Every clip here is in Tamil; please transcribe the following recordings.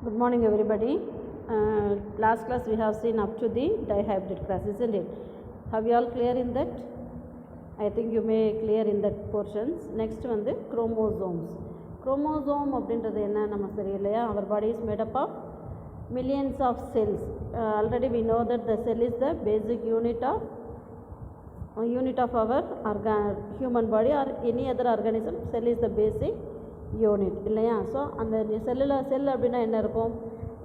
Good morning everybody. Last class we have seen up to the dihybrid class, isn't it? Have you all clear in that? I think you may clear in that portions. Next one the chromosomes. Chromosome அப்படின்றது என்ன நம்ம தெரியலையா? Our body is made up of millions of cells. Already we know that the cell is the basic unit of our human body or any other organism. Cell is the basic unit இல்லையா? ஸோ அந்த செல் அப்படின்னா என்ன இருக்கும்?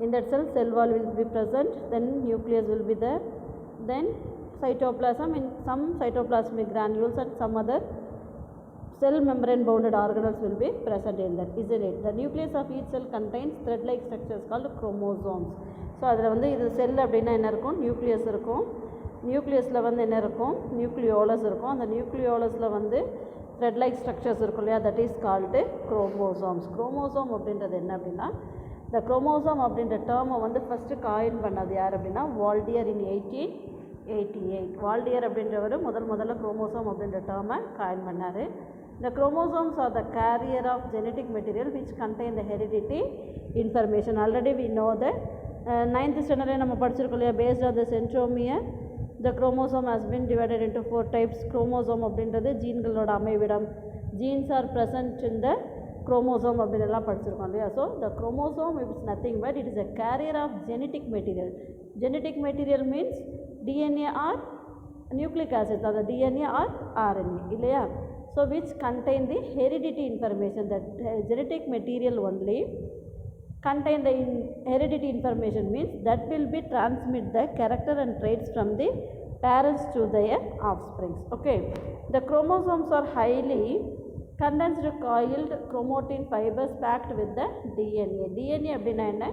In that cell wall will be present, then nucleus will be there, then cytoplasm in some cytoplasmic granules and some other cell membrane bounded organelles will be present in that, isn't it? The nucleus of each cell contains thread like structures called chromosomes. So அதில் வந்து இது செல் அப்படின்னா என்ன இருக்கும்? நியூக்ளியஸ் இருக்கும். நியூக்ளியஸில் வந்து என்ன இருக்கும்? நியூக்ளியோலஸ் இருக்கும். அந்த நியூக்ளியோலஸில் வந்து thread like structures இருக்கும் இல்லையா, that is called chromosomes. chromosome அப்படின்றது என்ன அப்படின்னா, இந்த chromosome அப்படின்ற டேர்மை வந்து ஃபஸ்ட்டு காயின் பண்ணது யார் அப்படின்னா வால்டியர் இன் 1888. வால்டியர் அப்படின்றவர் முதல்ல குரோமோசோம் அப்படின்ற டேர்மை காயின் பண்ணார். இந்த chromosomes are the carrier of genetic material which contain the heredity information. Already we know that 9th standard நம்ம படிச்சிருக்கோம் இல்லையா, based on the centromere the chromosome has been divided into 4 types. chromosome அப்படின்றது ஜீன்களோட அமைவிடம். genes are present in the chromosome அப்படின்னுலாம் படிச்சிருக்கோம் இல்லையா. So the chromosome is nothing but it is a carrier of genetic material. genetic material means DNA or nucleic acids, or the DNA or RNA இல்லையா. so which contain the heredity information. That genetic material only contain the heredity information means that will be transmit the character and traits from the parents to their offsprings. Okay, the chromosomes are highly condensed coiled chromatin fibers packed with the DNA. DNA அப்படின்னா என்ன?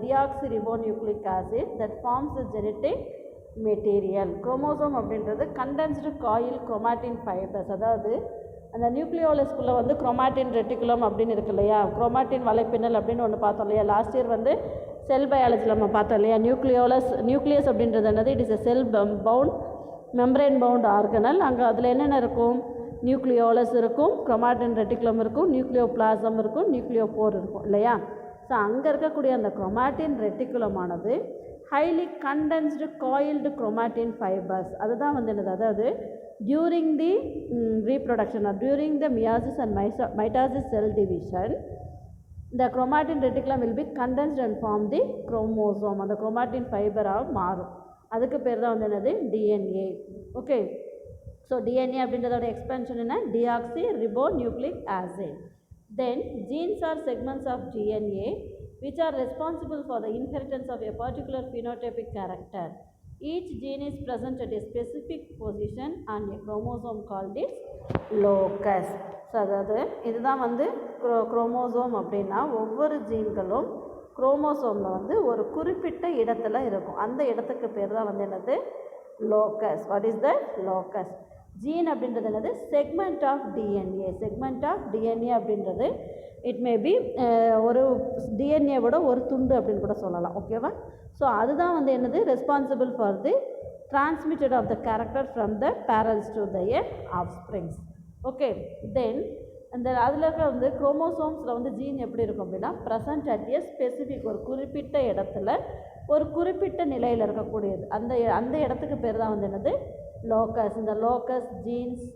deoxyribonucleic acid that forms the genetic material. chromosome அப்படின்றது condensed coiled chromatin fibers. அதாவது அந்த நியூக்ளியோலஸ்குள்ளே வந்து குரோமாட்டின் ரெட்டிகுலம் அப்படின்னு இருக்கு இல்லையா, குரோமாட்டின் வலைப்பின்னல் அப்படின்னு ஒன்று பார்த்தோம் இல்லையா. லாஸ்ட் இயர் வந்து செல் பயாலஜியில் நம்ம பார்த்தோம் இல்லையா. நியூக்ளியஸ் அப்படின்றது என்னது? It is a cell bound membrane bound organelle. அங்கே அதில் என்னென்ன இருக்கும்? நியூக்ளியோலஸ் இருக்கும், குரோமாட்டின் ரெட்டிகுலம் இருக்கும், நியூக்ளியோபிளாசம் இருக்கும், நியூக்ளியோபோர் இருக்கும் இல்லையா. ஸோ அங்கே இருக்கக்கூடிய அந்த குரோமாட்டின் ரெட்டிகுலமானது highly condensed coiled chromatin fibres. அதுதான் வந்து என்னது? அதாவது during the reproduction or during the meiosis and mitosis cell division, the chromatin reticulum will be condensed and form the chromosome. அந்த chromatin fiber மாறும். அதுக்கு பேர் தான் வந்து என்னது? DNA. ஓகே, ஸோ DNA அப்படின்றதோட எக்ஸ்பென்ஷன் என்ன? deoxyribonucleic acid. Then genes are segments of DNA which are responsible for the inheritance of a particular phenotypic character. Each gene is present at a specific position on a chromosome called its locus. So அதாவது இதுதான் வந்து குரோமோசோம் அப்படின்னா ஒவ்வொரு ஜீன்களும் குரோமோசோமில் வந்து ஒரு குறிப்பிட்ட இடத்துல இருக்கும். அந்த இடத்துக்கு பேர் தான் வந்து என்னது? Locus. What is the locus? Gene அப்படின்றது என்னது? Segment of DNA. Segment of DNA அப்படின்றது இட் மே பி ஒரு டிஎன்ஏவோட ஒரு துண்டு அப்படின்னு கூட சொல்லலாம். ஓகேவா? ஸோ அதுதான் வந்து என்னது? Responsible for the transmitted of the character from the parents to their offsprings. Okay, then அந்த அதில் இருக்க வந்து குரோமோசோம்ஸில் வந்து ஜீன் எப்படி இருக்கும் அப்படின்னா ப்ரெசன்ட் அட் ஏ ஸ்பெசிஃபிக் ஒரு குறிப்பிட்ட இடத்துல ஒரு குறிப்பிட்ட நிலையில் இருக்கக்கூடியது. அந்த இடத்துக்கு பேர் தான் வந்து என்னது? லோக்கஸ். இந்த லோக்கஸ், ஜீன்ஸ்,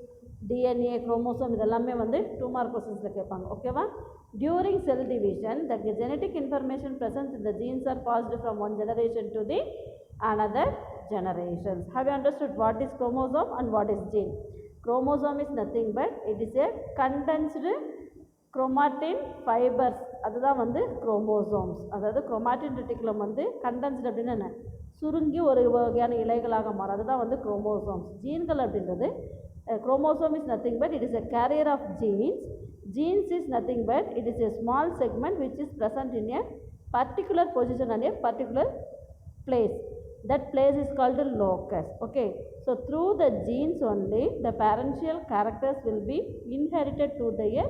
டிஎன்ஏ, குரோமோசோம் இதெல்லாமே வந்து 2 மார்க் கொஸ்டின்ஸில் கேட்பாங்க. ஓகேவா? During cell division, the genetic information present in the genes are passed from one generation to the another generations. Have you understood what is chromosome and what is gene? Chromosome is nothing but it is a condensed chromatin fibers. அதுதான் வந்து chromosomes. அதாவது chromatin reticulum வந்து condensed அப்படின்னா என்ன? சுருங்கி ஒரு வகையான இலைகளாக மாறும். அதுதான் வந்து chromosomes. ஜீன்கள் அப்படின்றது chromosome is nothing but it is a carrier of genes. Genes is nothing but it is a small segment which is present in a particular position and a particular place. That place is called a locus. Okay, so through the genes only the parental characters will be inherited to their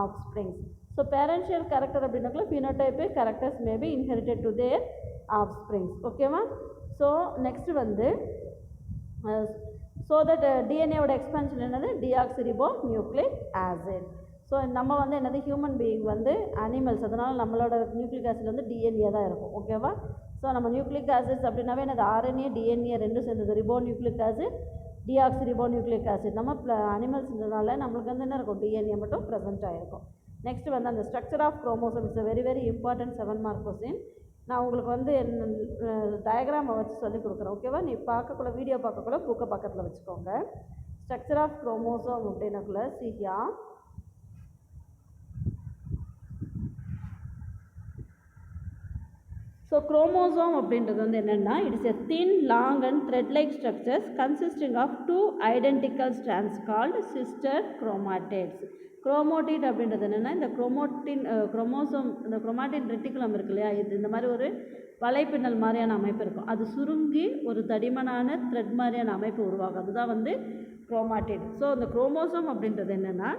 offspring. So parental character அப்படின்னாக்கல phenotypic characters may be inherited to their offspring. Okay ma? So next வந்து so that DNA ஓட expansion என்னது? deoxyribonucleic acid. ஸோ நம்ம வந்து என்னது ஹியூமன் பீயிங் வந்து அனிமல்ஸ், அதனால் நம்மளோட நியூக்ளிக் ஆசிட் வந்து டிஎன்ஏ தான் இருக்கும். ஓகேவா? ஸோ நம்ம நியூக்ளிக் ஆசிட்ஸ் அப்படின்னாவே என்னது ஆர்என்ஏ டிஎன்ஏ ரெண்டும் சேர்ந்தது ribo nucleic acid, deoxy ribo nucleic acid. நம்ம அனிமல்ஸ்ன்றதுனால நம்மளுக்கு வந்து என்ன இருக்கும், டிஎன்ஏ மட்டும் ப்ரெசென்ட் ஆகிருக்கும். நெக்ஸ்ட் வந்து அந்த structure of chromosome is very very important 7 mark question. நான் உங்களுக்கு வந்து டயக்ராமை வச்சு சொல்லி கொடுக்குறேன். ஓகேவா? நீ பார்க்கக்குள்ள வீடியோ பார்க்கக்குள்ள புக்கை பக்கத்தில் வச்சுக்கோங்க. ஸ்ட்ரக்சர் ஆஃப் குரோமோசோம் அப்படின்னக்குள்ள சீக்கியா ஸோ குரோமோசோம் அப்படின்றது வந்து என்னென்னா it is a thin long and thread like structures consisting of 2 identical strands called sister chromatids. Chromatid அப்படின்றது என்னென்னா இந்த குரோமோசோம் இந்த குரோமாட்டின் ரெட்டிகுலம் இருக்கு இல்லையா, இது இந்த மாதிரி ஒரு வலைப்பின்னல் மாதிரியான அமைப்பு இருக்கும். அது சுருங்கி ஒரு தடிமனான த்ரெட் மாதிரியான அமைப்பு உருவாகும். அதுதான் வந்து குரோமாட்டிட். ஸோ இந்த குரோமோசோம் அப்படின்றது என்னென்னா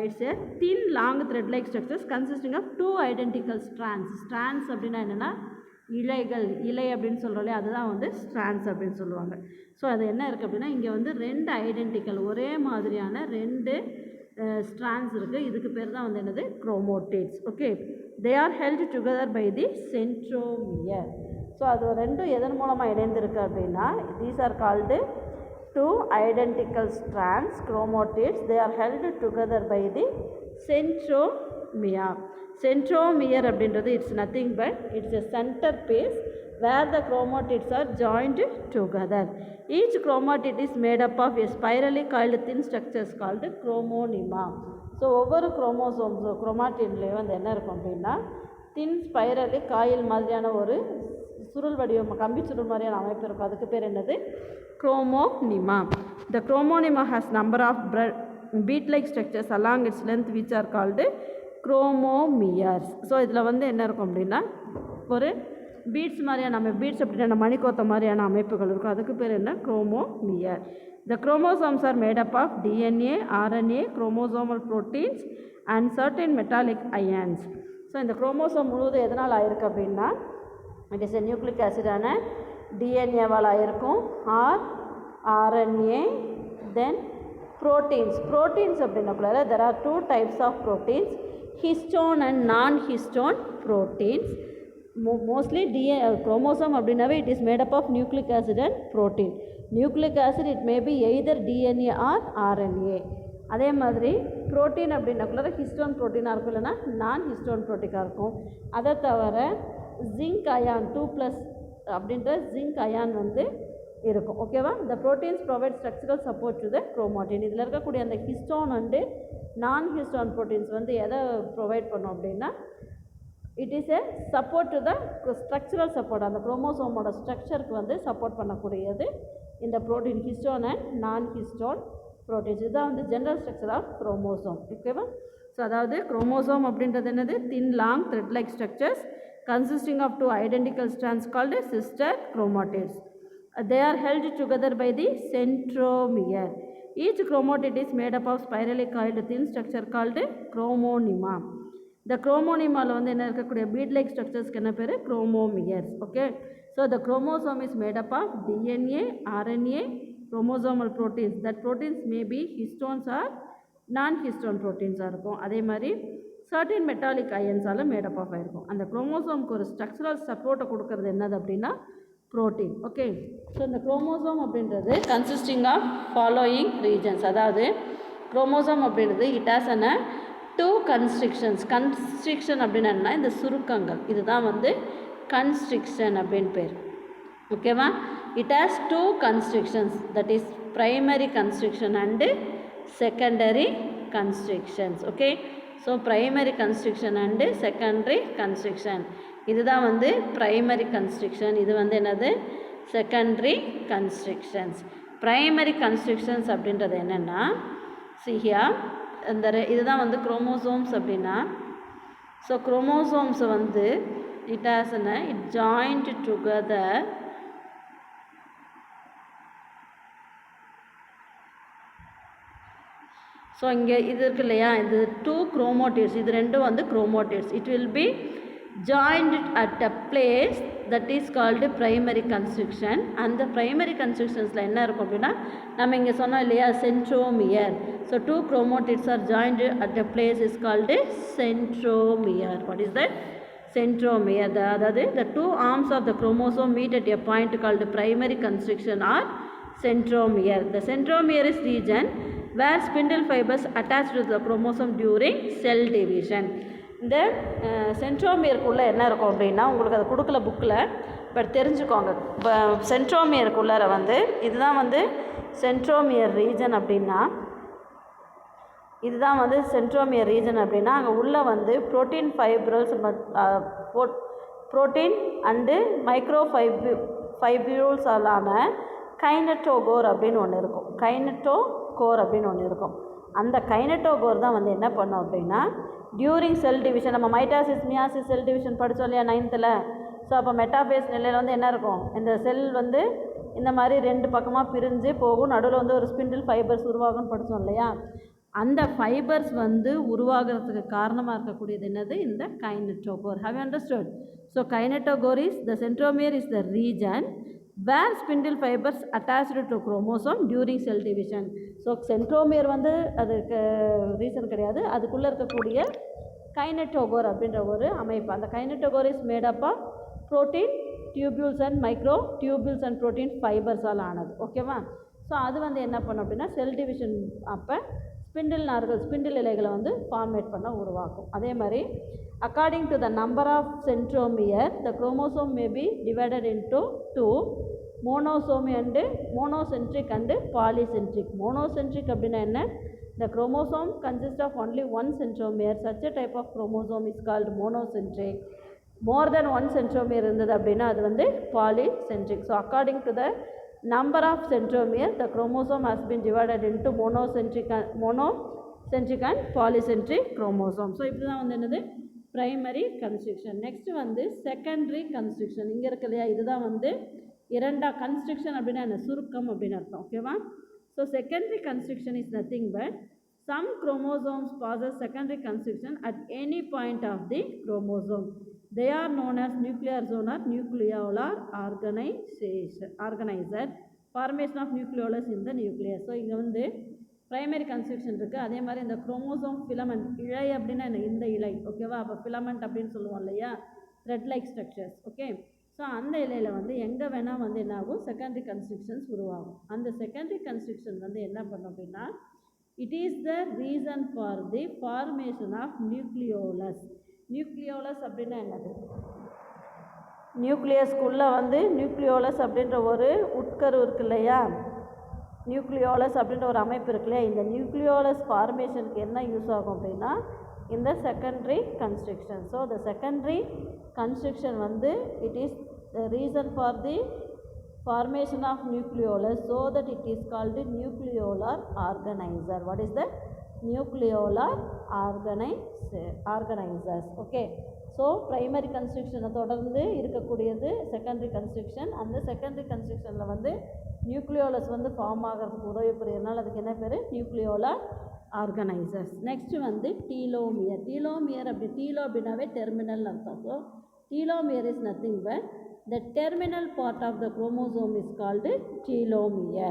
it's a thin long thread like structures consisting of 2 identical strands. Strands அப்படின்னா என்னென்னா இலை அப்படின்னு சொல்கிறோம் இல்லையா, அதுதான் வந்து ஸ்ட்ராண்ட்ஸ் அப்படின்னு சொல்லுவாங்க. ஸோ அது என்ன இருக்குது அப்படின்னா இங்கே வந்து 2 ஐடென்டிக்கல் ஒரே மாதிரியான 2 ஸ்ட்ராண்ட்ஸ் இருக்குது. இதுக்கு பேர் தான் வந்து என்னது chromatids. Okay, they are held together by the centromere. So அது ரெண்டும் எதன் மூலமாக இணைந்திருக்கு அப்படின்னா these are called 2 identical strands chromatids. They are held together by the centromere. Centromere அப்படின்றது it's nothing but it's a centre piece where the chromatids are joined together. Each chromatid is made up of a spirally coiled thin structures called chromonema. So ஒவ்வொரு குரோமோசோம்ஸோ குரோமாட்டின்லேயும் வந்து என்ன இருக்கும் அப்படின்னா தின் ஸ்பைரலி காயில் மாதிரியான ஒரு சுருள் வடிவம், கம்பி சுருள் மாதிரியான அமைப்பு இருக்கும். அதுக்கு பேர் என்னது, chromonema. The chromonema has number of bead-like structures along its length which are called chromomeres. So இதில் வந்து என்ன இருக்கும் அப்படின்னா ஒரு பீட்ஸ் மாதிரியான அமைப்பு, பீட்ஸ் அப்படின்னா மணிக்கோத்த மாதிரியான அமைப்புகள் இருக்கும். அதுக்கு பேர் என்ன, chromomer. The chromosomes are made up of DNA, RNA, chromosomal proteins and certain metallic ions. So இந்த குரோமோசோம் முழுவதும் எதனால் ஆயிருக்கு அப்படின்னா இட் இஸ் எ நியூக்ளிக் ஆசிடான டிஎன்ஏவால் ஆயிருக்கும், ஆர் ஆர்என்ஏ, தென் ப்ரோட்டீன்ஸ் அப்படின்னக்குள்ள there are 2 types of proteins, histone and non histone proteins. Mostly chromosome அப்படின்னாவே it is made up of nucleic acid and protein. Nucleic acid it may be either DNA or RNA. அதே மாதிரி ப்ரோட்டீன் அப்படின்னக்குள்ள ஹிஸ்டோன் ப்ரோட்டீனாக இருக்கும், இல்லைனா நான் ஹிஸ்டோன் ப்ரோட்டீனாக இருக்கும். அதை தவிர ஜிங்க் அயான் 2+ அப்படின்ற ஜிங்க் அயான் வந்து இருக்கும். ஓகேவா? இந்த proteins provide structural support to the chromatin. இதில் இருக்கக்கூடிய அந்த histone and non histone proteins வந்து எதை ப்ரொவைட் பண்ணும் அப்படின்னா it is a support to the structural support. அந்த குரோமோசோமோட ஸ்ட்ரக்சருக்கு வந்து சப்போர்ட் பண்ணக்கூடியது இந்த protein histone and non histone proteins. இதுதான் வந்து ஜெனரல் ஸ்ட்ரக்சர் ஆஃப் குரோமோசோம். ஓகேவா? ஸோ அதாவது குரோமோசோம் அப்படின்றது என்னது, thin long thread like structures consisting of 2 identical strands called sister chromatids. They are held together by the centromere. Each chromatid is made up of spirally coiled thin structure called chromonema. The chromonema வந்து என்ன இருக்கக்கூடிய bead like structures என்ன பேரு, chromomeres. Okay, so the chromosome is made up of DNA, RNA, chromosomal proteins. That proteins may be histones or non-histone proteins இருக்கும். அதே மாதிரி சர்டின் மெட்டாலிக் அயன்ஸால் மேடப் ஆஃப் ஆகிருக்கும். அந்த குரோமோசோமுக்கு ஒரு ஸ்ட்ரக்சரல் சப்போர்ட்டை கொடுக்கறது என்னது அப்படின்னா ப்ரோட்டீன். ஓகே, ஸோ இந்த குரோமோசோம் அப்படின்றது கன்சிஸ்டிங் ஆஃப் ஃபாலோயிங் ரீஜன்ஸ். அதாவது குரோமோசோம் அப்படின்றது it has a 2 constrictions. Constriction அப்படின்னா இந்த சுருக்கங்கள், இதுதான் வந்து கன்ஸ்ட்ரிக்ஷன் அப்படின்னு பேர். ஓகேவா? It has 2 constrictions, that is primary constriction and secondary constrictions. Okay, so primary constriction and secondary constriction, இதுதான் வந்து ப்ரைமரி கன்ஸ்ட்ரிக்ஷன். இது வந்து என்னது, செகண்டரி கன்ஸ்ட்ரிக்ஷன்ஸ். ப்ரைமரி கன்ஸ்ட்ரிக்ஷன்ஸ் அப்படின்றது என்னென்னா சிஹியா இந்த இதுதான் வந்து குரோமோசோம்ஸ் அப்படின்னா. ஸோ குரோமோசோம்ஸை வந்து it has it joint together so இங்கே இது இருக்கு இல்லையா, இது 2 குரோமோட்டிட்ஸ், இது ரெண்டும் வந்து chromatids. It will be joined at a place that is called primary constriction. அந்த primary constrictionsல என்ன இருக்கும் அப்படின்னா நம்ம இங்கே சொன்னோம் இல்லையா centromere. So two chromatids are joined at a place is called centromere. What is that? Centromere. அதாவது the two arms of the chromosome meet at a point called primary constriction or centromere. The centromere is region where spindle fibers attach to the chromosome during cell division. இந்த சென்ட்ரோமியருக்குள்ளே என்ன இருக்கும் அப்படின்னா உங்களுக்கு அது கொடுக்கல புக்கில், பட் தெரிஞ்சுக்கோங்க. இப்போ சென்ட்ரோமியருக்குள்ளார வந்து இதுதான் வந்து சென்ட்ரோமியர் ரீஜன் அப்படின்னா, இதுதான் வந்து சென்ட்ரோமியர் ரீஜன் அப்படின்னா அங்கே உள்ளே வந்து ப்ரோட்டீன் ஃபைப்ரல்ஸ் ப்ரோட்டீன் அண்டு மைக்ரோ ஃபைப்ரூல்ஸாலான கைனட்டோகோர் அப்படின்னு ஒன்று இருக்கும். கைனட்டோகோர் அப்படின்னு ஒன்று இருக்கும். அந்த கைனட்டோகோர் தான் வந்து என்ன பண்ணோம் அப்படின்னா டியூரிங் செல் டிவிஷன், நம்ம மைட்டாசிஸ் மியாசிஸ் செல் டிவிஷன் படித்தோம் இல்லையா 9th. ஸோ அப்போ மெட்டாஃபேஸ் நிலையில் வந்து என்ன இருக்கும், இந்த செல் வந்து இந்த மாதிரி 2 பக்கமாக பிரிஞ்சு போகும், நடுவில் வந்து ஒரு ஸ்பிண்டில் ஃபைபர்ஸ் உருவாகும்னு படித்தோம் இல்லையா. அந்த ஃபைபர்ஸ் வந்து உருவாகிறதுக்கு காரணமாக இருக்கக்கூடியது என்னது, இந்த kinetochore. Have you understood? So kinetochore is the centromere is the region where spindle fibers attached to chromosome during cell division. So centromere வந்து அதுக்கு ரீசன் கிடையாது, அதுக்குள்ளே இருக்கக்கூடிய கைனட்டோகோர் அப்படின்ற ஒரு அமைப்பு. அந்த kinetochore is made up of protein tubules and micro tubules and protein ஃபைபர்ஸால் ஆனது. ஓகேவா? ஸோ அது வந்து என்ன பண்ணும் அப்படின்னா செல் டிவிஷன் அப்போ ஸ்பிண்டில் நார்கள் ஸ்பிண்டில் இலைகளை வந்து ஃபார்மேட் பண்ண உருவாக்கும். அதே மாதிரி according to the number of centromere the chromosome may be divided into two, monosomy and monocentric and polycentric. Monocentric அப்படின்னா என்ன, the chromosome consists of only one centromere. Such a type of chromosome is called monocentric. more than one centromere இருந்தது அப்படின்னா அது வந்து polycentric. So according to the number of centromere the chromosome has been divided into monocentric and polycentric chromosome. So இப்படி தான் வந்து என்னது primary constriction. next வந்து secondary constriction. இங்கே இருக்கு இல்லையா, இதுதான் வந்து constriction அப்படின்னா என்ன, சுருக்கம் அப்படின்னு அர்த்தம். ஓகேவா? So secondary constriction is nothing but some chromosomes passes secondary constriction at any point of the chromosome. They are known as nuclear zone or nucleolar organizer. Formation of nucleolus in the nucleus. So இங்கே வந்து ப்ரைமரி கன்ஸ்ட்ரக்ஷன் இருக்குது. அதே மாதிரி இந்த குரோமோசோம் ஃபிலமெண்ட், இழை அப்படின்னா இந்த இழை. ஓகேவா? அப்போ ஃபிலமெண்ட் அப்படின்னு சொல்லுவோம் இல்லையா, thread like structures. Okay. So அந்த இலையில் வந்து எங்கே வேணால் வந்து என்ன ஆகும், செகண்டரி கன்ஸ்ட்ரக்ஷன்ஸ் உருவாகும். அந்த செகண்டரி கன்ஸ்ட்ரக்ஷன் வந்து என்ன பண்ணும் அப்படின்னா it is the reason for the formation of nucleolus. Nucleolus அப்படின்னா என்னது, நியூக்ளியஸ்குள்ளே வந்து நியூக்ளியோலஸ் அப்படின்ற ஒரு உட்கரு இருக்கு இல்லையா, நியூக்ளியோலஸ் அப்படின்ற ஒரு அமைப்பு இருக்கு இல்லையா, இந்த நியூக்ளியோலஸ் ஃபார்மேஷனுக்கு என்ன யூஸ் ஆகும் அப்படின்னா இந்த secondary construction. So the secondary construction வந்து it is the reason for the formation of nucleolus, so that it is called nucleolar organizer. What is the nucleolar organizers? Okay. So primary கன்ஸ்ட்ரக்ஷனை தொடர்ந்து இருக்கக்கூடியது செகண்டரி கன்ஸ்ட்ரக்ஷன். அந்த செகண்டரி கன்ஸ்ட்ரக்ஷனில் வந்து நியூக்ளியோலஸ் வந்து ஃபார்ம் ஆகிறதுக்கு உதவி புரியறதுனால அதுக்கு என்ன பேர், நியூக்ளியோலார் ஆர்கனைசர்ஸ். நெக்ஸ்ட்டு வந்து டீலோமியர். டீலோமியர் அப்படி டீலோ அப்படின்னாவே டெர்மினல் அர்த்தம். So telomere is nothing but the terminal part of the chromosome is called telomere.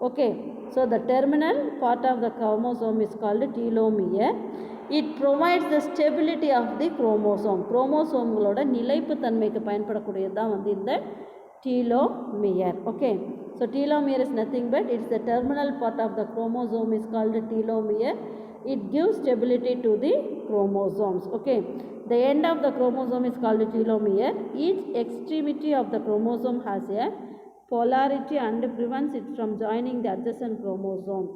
Okay, so the terminal part of the chromosome is called telomere. It provides the stability of the chromosome. குரோமோசோம்களோட நிலைப்பு தன்மைக்கு பயன்படக்கூடியது தான் வந்து இந்த telomere. Okay, so telomere is nothing but it's the terminal part of the chromosome is called telomere. It gives stability to the chromosomes. Okay, the end of the chromosome is called telomere. Each extremity of the chromosome has a polarity and prevents it from joining the adjacent chromosome.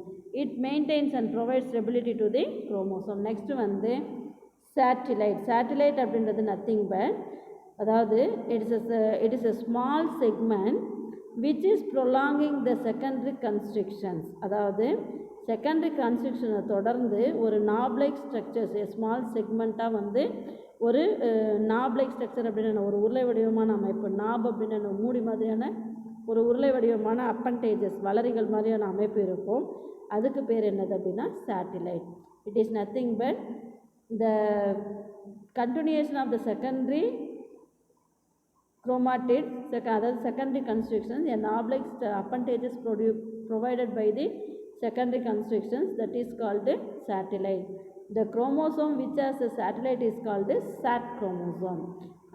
It maintains and provides stability to the chromosome. Next one the satellite. Satellite அப்படின்றது nothing but அதாவது it is a small segment which is prolonging the secondary constrictions. அதாவது செகண்டரி கன்ஸ்ட்ரக்ஷனை தொடர்ந்து ஒரு நாப் லைக் ஸ்ட்ரக்சர்ஸ் ஸ்மால் செக்மெண்ட்டாக வந்து ஒரு நாப் லைக் ஸ்ட்ரக்சர் அப்படின்னு ஒரு உருளை வடிவமான அமைப்பு, நாப் அப்படின்னு மூடி மாதிரியான ஒரு உருளை வடிவமான அப்பன்டேஜஸ் வளரிகள் மாதிரியான அமைப்பு இருக்கும். அதுக்கு பேர் என்னது அப்படின்னா satellite. It is nothing but the continuation of the secondary chromatids, other secondary constructions, an oblique appendages provided by the secondary constructions, that is called a satellite. The chromosome which has a satellite is called a sat chromosome.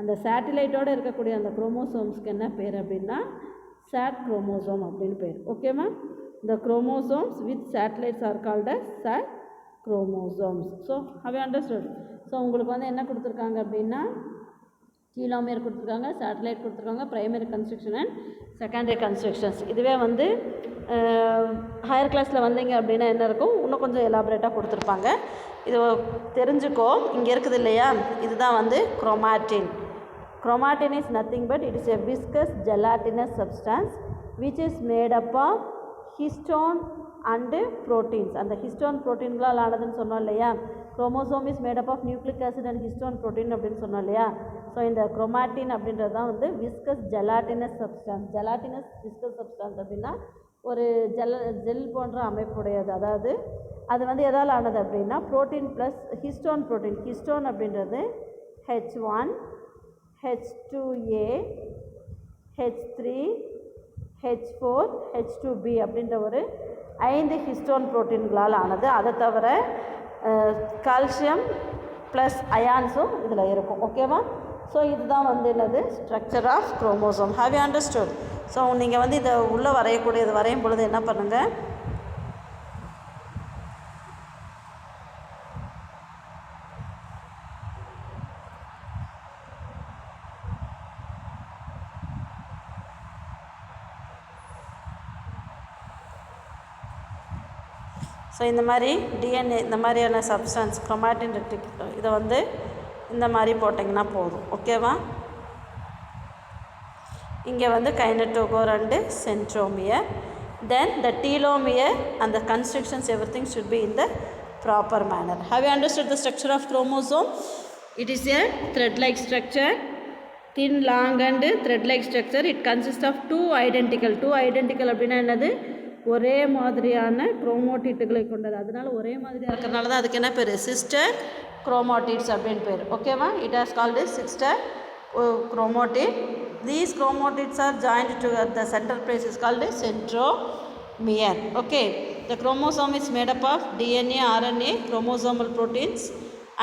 அந்த சேட்டிலைட்டோடு இருக்கக்கூடிய அந்த குரோமோசோம்ஸ்க்கு என்ன பேர் அப்படின்னா சாட் குரோமோசோம் அப்படின்னு பேர். ஓகேவா? The chromosomes with satellites are called as sat chromosomes. So have you understood? So உங்களுக்கு வந்து என்ன கொடுத்துருக்காங்க அப்படின்னா டீலோமியர் கொடுத்துருக்காங்க, சேட்டலைட் கொடுத்துருக்காங்க, primary construction and secondary constructions. இதுவே வந்து ஹையர் கிளாஸில் வந்தீங்க அப்படின்னா என்ன இருக்கும், இன்னும் கொஞ்சம் எலாபரேட்டாக கொடுத்துருப்பாங்க. இது தெரிஞ்சுக்கோ. இங்கே இருக்குது இல்லையா, இதுதான் வந்து chromatin. Chromatin is nothing but it is a viscous gelatinous substance which is made up of histone and proteins. அந்த histone proteinகளால் ஆனதுன்னு சொன்னோம் இல்லையா. chromosome is made up of nucleic acid and histone protein அப்படின்னு சொன்னோம் இல்லையா. ஸோ இந்த chromatin அப்படின்றது தான் வந்து viscous gelatinous substance. gelatinous viscous substance அப்படின்னா ஒரு ஜெல் போன்ற அமைப்புடையது. அதாவது அது வந்து எதால் ஆனது அப்படின்னா protein plus histone protein. Histone அப்படின்றது H1 H2A H3 H4 H2B அப்படின்ற ஒரு 5 ஹிஸ்டோன் புரோட்டீன்களால் ஆனது. அதை தவிர கால்சியம் ப்ளஸ் அயான்ஸும் இதில் இருக்கும். ஓகேவா? ஸோ இதுதான் வந்து என்னது structure of chromosome. Have you understood? So நீங்கள் வந்து இதை உள்ளே வரையக்கூடியது வரையும் பொழுது என்ன பண்ணுங்கள், ஸோ இந்த மாதிரி டிஎன்ஏ இந்த மாதிரியான சப்ஸ்டன்ஸ் குரோமாட்டின் ரெட்டிகுலம் இதை வந்து இந்த மாதிரி போட்டிங்கன்னா போதும். ஓகேவா? இங்கே வந்து kinetochore and centromere, then the telomere and the constructions everything should be in the proper manner. Have you understood the structure of chromosome? It is a thread-like structure, thin, long and thread-like structure. It consists of two identical அப்படின்னா என்னது, ஒரே மாதிரியான குரோமோட்டிட்டுகளை கொண்டது. அதனால ஒரே மாதிரியாக இருக்கிறதுனால தான் அதுக்கு என்ன பேர், சிஸ்டர் குரோமோட்டிட்ஸ் அப்படின்னு பேர். ஓகேவா? It has called sister chromatid. These chromatids are joined to the central place is called centromere. Okay, the chromosome is made up of DNA, RNA, chromosomal proteins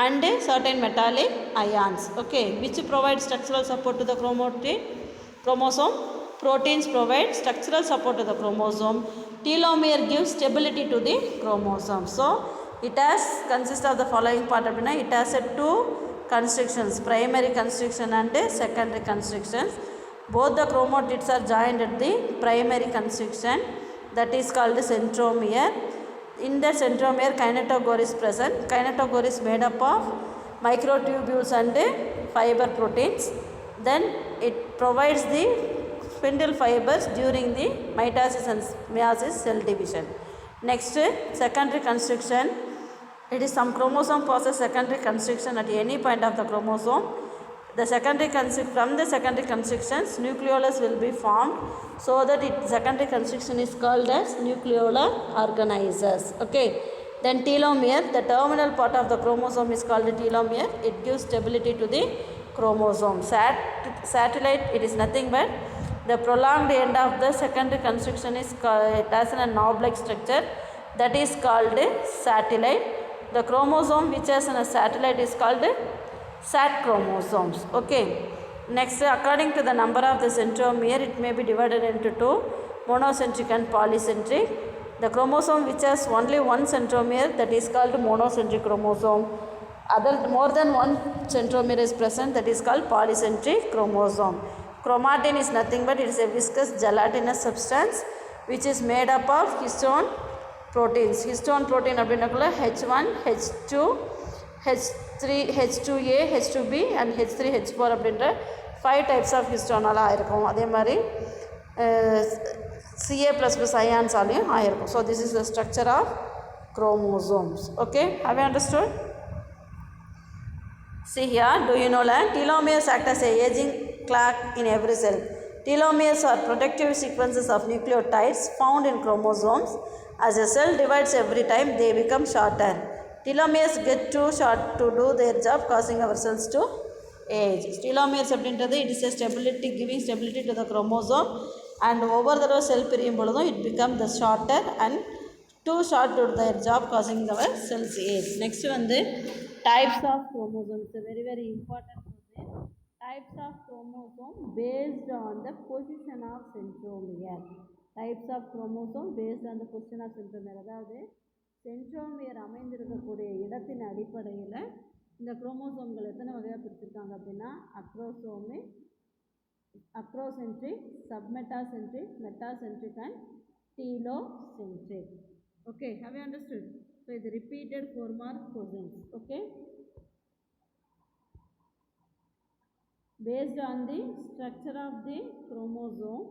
and certain metallic ions. Okay, which provide structural support to the chromosome. Proteins provide structural support to the chromosome. Telomere gives stability to the chromosome. So it has consists of the following part. It has a two constructions, primary construction and secondary constructions. Both the chromatids are joined at the primary construction, that is called centromere. In the centromere kinetochore is present. Kinetochore is made up of microtubules and fiber proteins. Then it provides the spindle fibers during the mitosis and meiosis cell division. Next, secondary construction. It is some chromosome possess secondary construction at any point of the chromosome. The from the secondary constructions, nucleolus will be formed, so that secondary construction is called as nucleolar organizers. Okay. Then telomere, the terminal part of the chromosome is called telomere. It gives stability to the chromosome. Satellite, it is nothing but the prolonged end of the secondary construction is called, it has an oblique structure, that is called satellite. The chromosome which has a satellite is called sat chromosomes. Okay. Next, according to the number of the centromere, it may be divided into two, monocentric and polycentric. The chromosome which has only one centromere, that is called monocentric chromosome. More than one centromere is present, that is called polycentric chromosome. Chromatin is nothing but it is a viscous gelatinous substance which is made up of histone proteins. Histone protein அப்படின்னாக்குள்ள H1, H2, H3, H2A, H2B and H3, H4 அப்படின்ற 5 types of histone ஆயிருக்கும். அதே மாதிரி Ca++ ions ஆலையும் ஆயிருக்கும். So this is the structure of chromosomes. Okay, have you understood? See here, do you know that telomeres act as a aging clock in every cell. Telomeres are protective sequences of nucleotides found in chromosomes. As a cell divides every time, they become shorter. telomeres get too short to do their job, causing our cells to age. Telomeres அப்படின்றது it is a stability, giving stability to the chromosome, and ஒவ்வொரு தடவை செல் பிரியும் பொழுதும் it become the shorter and too short to do their job, causing our cells age. Next வந்து types of chromosomes, very very important question. Types of chromosome based on the position of centromere. Types of chromosome based on the position of centromere. அதாவது சென்ட்ரோமியர் அமைந்திருக்கக்கூடிய இடத்தின் அடிப்படையில் இந்த குரோமோசோம்கள் எத்தனை வகையாக பிரிச்சிருக்காங்க அப்படின்னா acrocentric, submetacentric, metacentric and telocentric. Okay, have you understood? So it's repeated 4 mark questions. Okay, based on the structure of the chromosome,